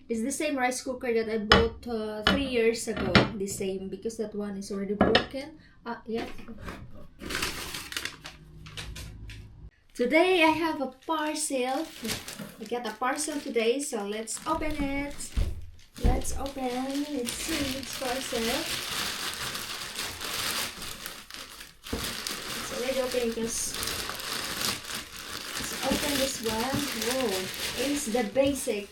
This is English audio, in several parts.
It's the same rice cooker that I bought 3 years ago. The same, because that one is already broken. Yeah. Today I have a parcel. I got a parcel today, so let's open it. Let's open. Let's see which parcel. It's already open because let's open this one. Whoa, it's the basic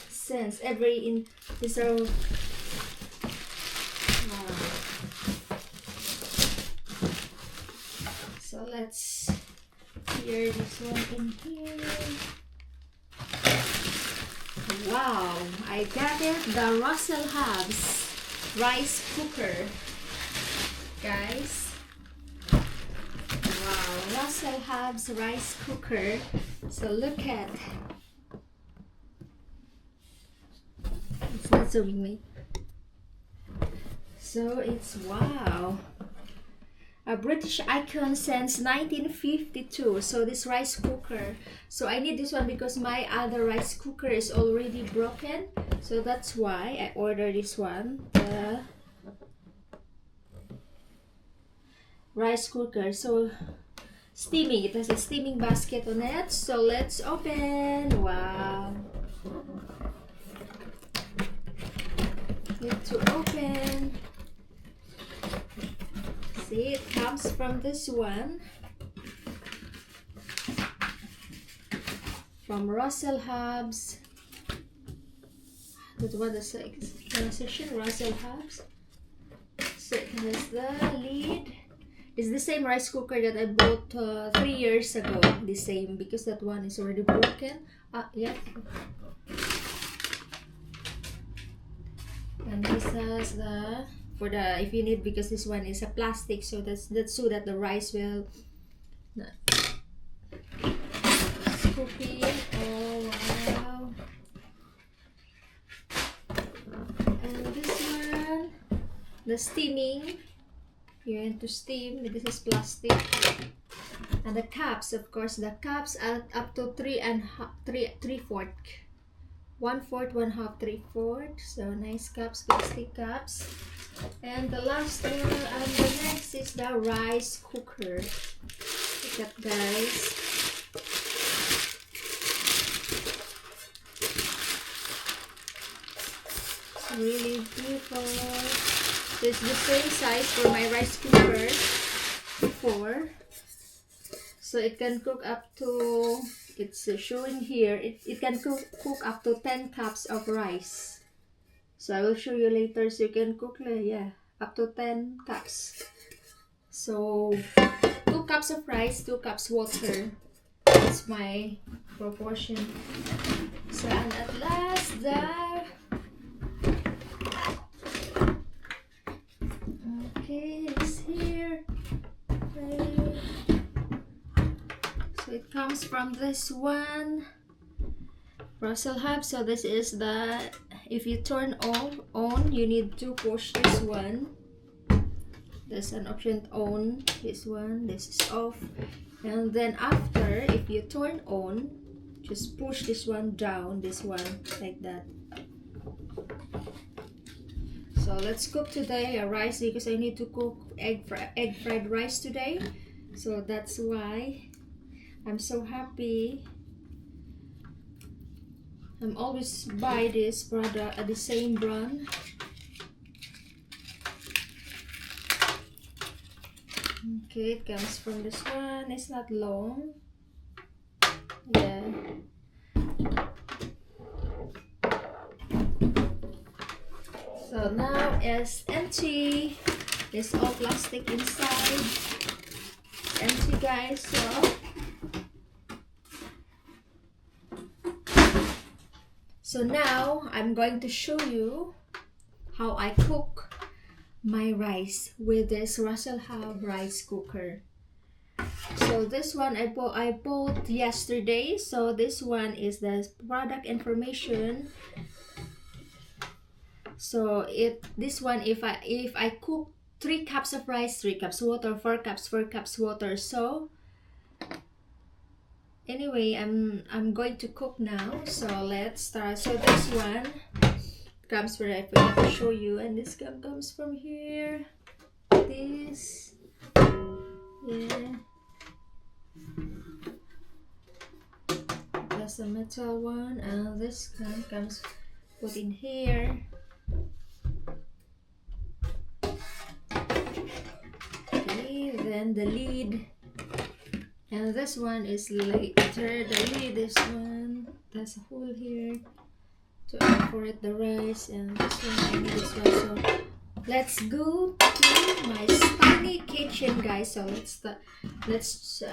sense. Every in this are so let's hear this one in here. Wow, I got it, the Russell Hobbs Rice Cooker, guys. Wow, Russell Hobbs Rice Cooker. So look at, it's not zooming me. So it's, wow, a British icon since 1952. So this rice cooker, so I need this one because my other rice cooker is already broken, so that's why I ordered this one, the rice cooker. So steaming, it has a steaming basket on it. So let's open. Wow, need to open. See, it comes from this one, from Russell Hobbs. That's what the section, Russell Hobbs. So it has the lid. It's the same rice cooker that I bought 3 years ago. The same, because that one is already broken. Yeah. And this has the, for the, if you need, because this one is a plastic, so that's so that the rice will scoop in. Oh wow. And this one, the steaming, you want to steam, this is plastic. And the cups, of course, the cups are up to 3/4, 1/4, 1/2, 3/4. So nice cups, plastic cups. And the last one, and the next is the rice cooker. Look at, guys. It's really beautiful. So it's the same size for my rice cooker before. So it can cook up to, it's showing here, it can cook up to 10 cups of rice. So I will show you later, so you can cook, yeah, up to 10 cups. So 2 cups of rice, 2 cups water. That's my proportion. So, and at last, okay, it's here. Okay. So it comes from this one, Russell Hobbs. So this is the, if you turn on, you need to push this one. There's an option on, this one, this is off. And then after, if you turn on, just push this one down, this one, like that. So let's cook today a rice, because I need to cook egg fried rice today. So that's why I'm so happy. I'm always buy this product at the same brand. Okay, it comes from this one. It's not long. Yeah. So now it's empty. There's all plastic inside. Empty, guys. So now I'm going to show you how I cook my rice with this Russell Hobbs rice cooker. So this one I bought yesterday. So this one is the product information. So this one, if I cook 3 cups of rice, 3 cups water, 4 cups water. So Anyway, I'm going to cook now, so let's start. So this one comes where I forgot to show you, and this comes from here. This, yeah, that's a metal one, and this comes put in here. Okay, then the lid, and this one is later. The lid, this one, there's a hole here to incorporate the rice, and this one I need this one. So let's go to my tiny kitchen, guys. So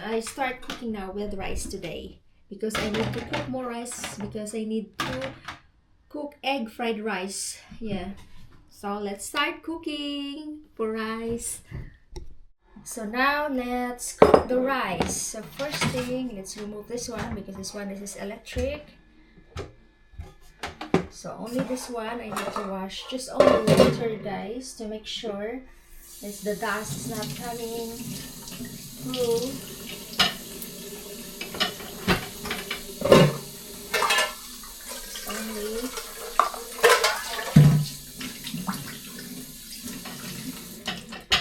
I start cooking now with rice today, because I need to cook more rice, because I need to cook egg fried rice. Yeah, so let's start cooking for rice. So now let's cook the rice. So first thing, let's remove this one, because this is electric. So only this one I need to wash, just only water, guys, to make sure that the dust is not coming through. Only.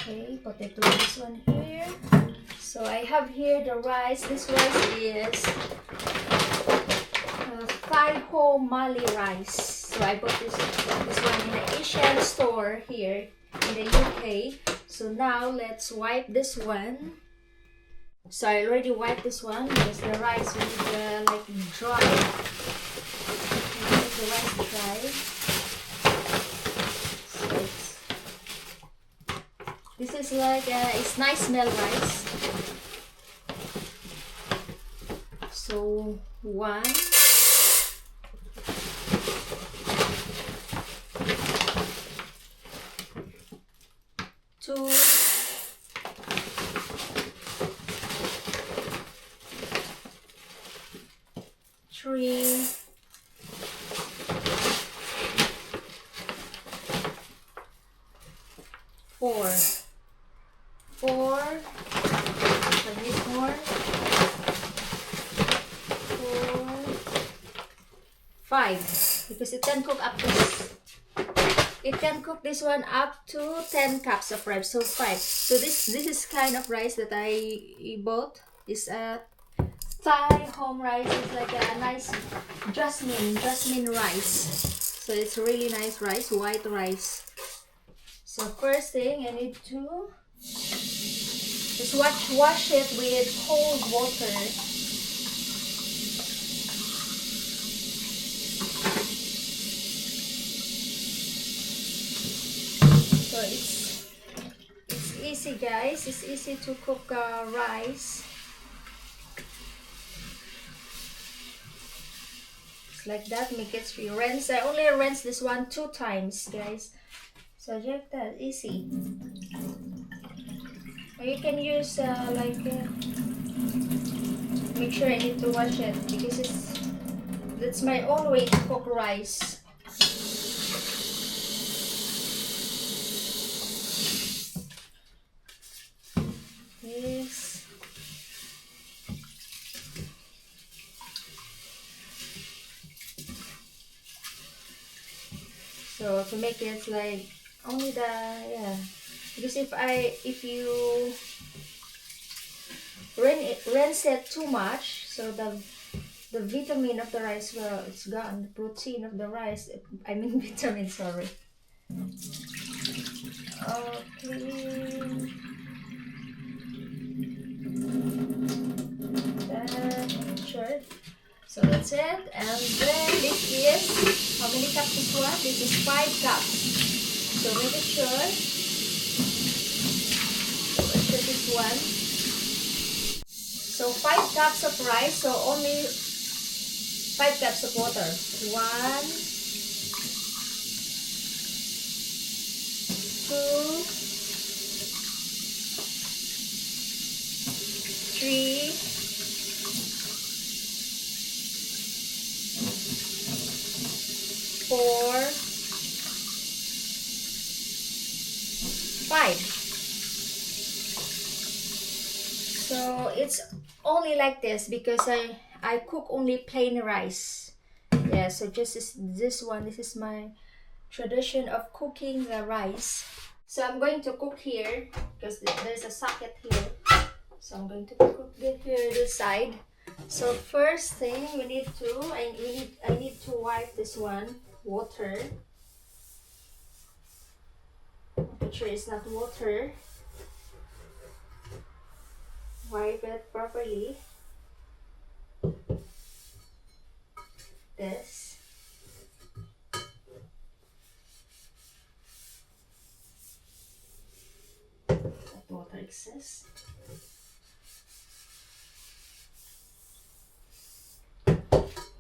Okay, potato this one here. So I have here the rice. This rice is Thai home Mali rice. So I bought this one in the Asian store here in the UK. So now let's wipe this one. So I already wiped this one, because the rice will like dry. Make the rice dry. So this is like it's nice smell rice. So 1, 2, 3, 4. 4. I need more. 4, 5. Because it can cook up to. It can cook this one up to 10 cups of rice. So 5. So this is kind of rice that I bought. Is a Thai home rice. It's like a nice jasmine rice. So it's really nice rice, white rice. So first thing I need to just wash it with cold water. So it's easy, guys. It's easy to cook rice. It's like that. Make it rinse. I only rinse this one 2 times, guys. So just that easy. Or you can use make sure I need to wash it, because that's my own way to cook rice. Yes. So to make it like only because if you rinse it too much, so the vitamin of the rice, well, it's gone. The protein of the rice, I mean vitamin, sorry. Okay. Sure. So that's it. And then this is, how many cups is what? This is 5 cups. So make it sure. So let's put this one. So 5 cups of rice. So only 5 cups of water. 1, 2, 3, 4, 5. So it's only like this because I cook only plain rice. Yeah, so just this one. This is my tradition of cooking the rice. So I'm going to cook here because there's a socket here. So I'm going to cook it here this side. So first thing I need to wipe this one water. Make sure it's not water. Wipe it properly. This. That water excess.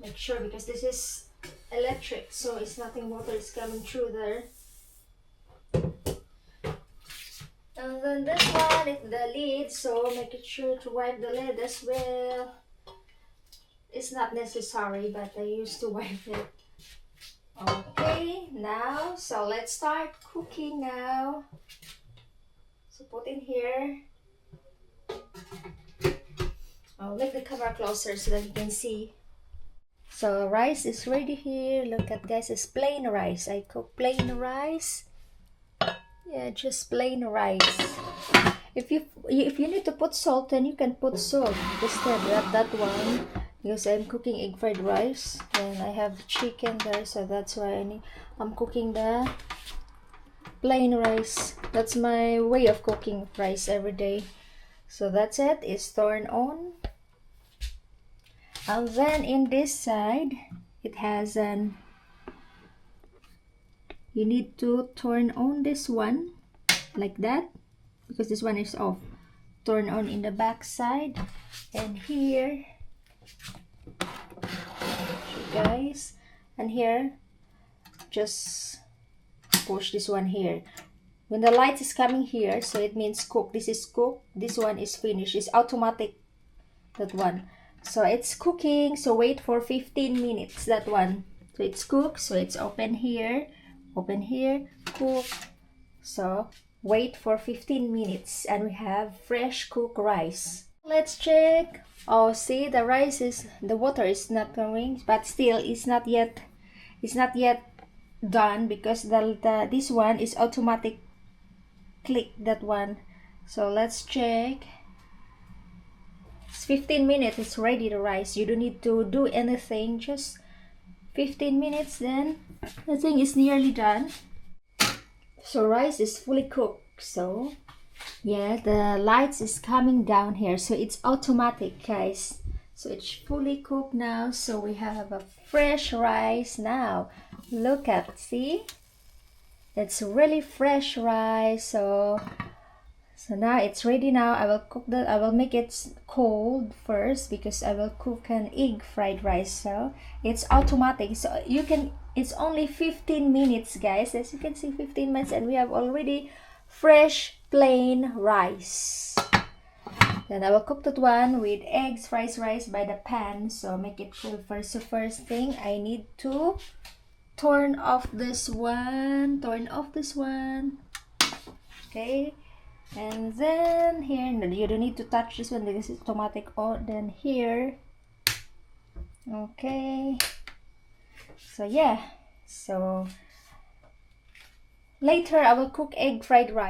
Make sure because this is electric, so it's nothing water is coming through there. And then this one is the lid, so make sure to wipe the lid as well. It's not necessary, but I used to wipe it. Okay, now, so let's start cooking now. So put in here. I'll make the camera closer so that you can see. So rice is ready here. Look at guys, it's plain rice. I cook plain rice. Yeah, just plain rice. If you need to put salt, then you can put salt instead of that one. Because I'm cooking egg fried rice and I have chicken there, so that's why I'm cooking the plain rice. That's my way of cooking rice every day. So that's it. It's turned on. And then in this side, it has an. You need to turn on this one like that because this one is off. Turn on in the back side, and here, guys, and here, just push this one here. When the light is coming here, so it means cook. This is cooked. This one is finished. It's automatic. That one. So it's cooking. So wait for 15 minutes. That one. So it's cooked. So it's open here. Open here. Cook. So wait for 15 minutes. And we have fresh cooked rice. Let's check. Oh, see, the rice is, the water is not coming. But still, it's not yet done because this one is automatic. Click that one. So let's check. It's 15 minutes. It's ready to rice. You don't need to do anything. Just 15 minutes. Then I think it's nearly done. So rice is fully cooked. So yeah, the lights is coming down here. So it's automatic, guys. So it's fully cooked now. So we have a fresh rice now. Look at, see? It's really fresh rice. So now it's ready now. I will cook that. I will make it cold first because I will cook an egg fried rice. So it's automatic. So you can, it's only 15 minutes, guys. As you can see, 15 minutes and we have already fresh plain rice. Then I will cook that one with eggs fried rice by the pan. So make it cool first. So first thing I need to turn off this one. Okay, and then here you don't need to touch this one because it's automatic. Oh, then here. Okay, so yeah, so later I will cook egg fried rice.